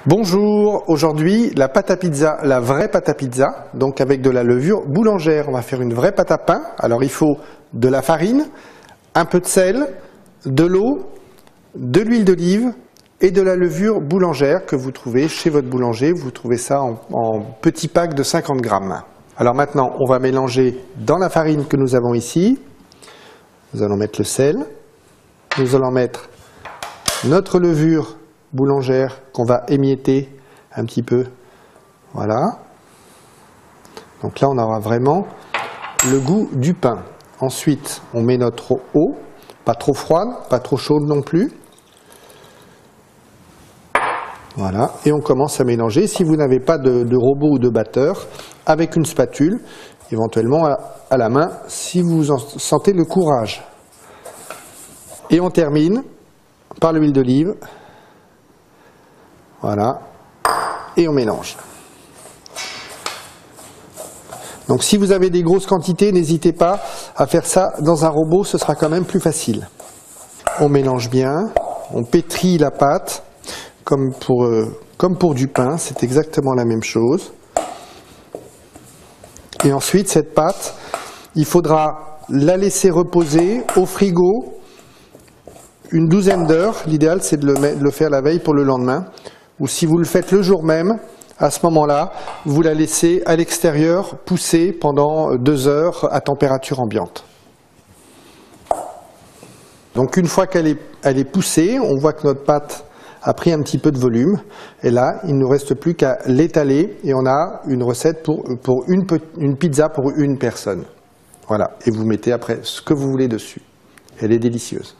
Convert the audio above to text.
Bonjour, aujourd'hui la pâte à pizza, la vraie pâte à pizza, donc avec de la levure boulangère. On va faire une vraie pâte à pain. Alors il faut de la farine, un peu de sel, de l'eau, de l'huile d'olive et de la levure boulangère que vous trouvez chez votre boulanger. Vous trouvez ça en petits packs de 50 grammes. Alors maintenant on va mélanger dans la farine que nous avons ici. Nous allons mettre le sel, nous allons mettre notre levure boulangère qu'on va émietter un petit peu. Voilà. Donc là, on aura vraiment le goût du pain. Ensuite, on met notre eau, pas trop froide, pas trop chaude non plus. Voilà. Et on commence à mélanger. Si vous n'avez pas de robot ou de batteur, avec une spatule, éventuellement à la main, si vous en sentez le courage. Et on termine par l'huile d'olive. Voilà, et on mélange. Donc si vous avez des grosses quantités, n'hésitez pas à faire ça dans un robot, ce sera quand même plus facile. On mélange bien, on pétrit la pâte, comme pour du pain, c'est exactement la même chose. Et ensuite, cette pâte, il faudra la laisser reposer au frigo une douzaine d'heures. L'idéal, c'est de le faire la veille pour le lendemain. Ou si vous le faites le jour même, à ce moment-là, vous la laissez à l'extérieur pousser pendant 2 heures à température ambiante. Donc une fois qu'elle est poussée, on voit que notre pâte a pris un petit peu de volume. Et là, il ne nous reste plus qu'à l'étaler et on a une recette pour une pizza pour une personne. Voilà, et vous mettez après ce que vous voulez dessus. Elle est délicieuse.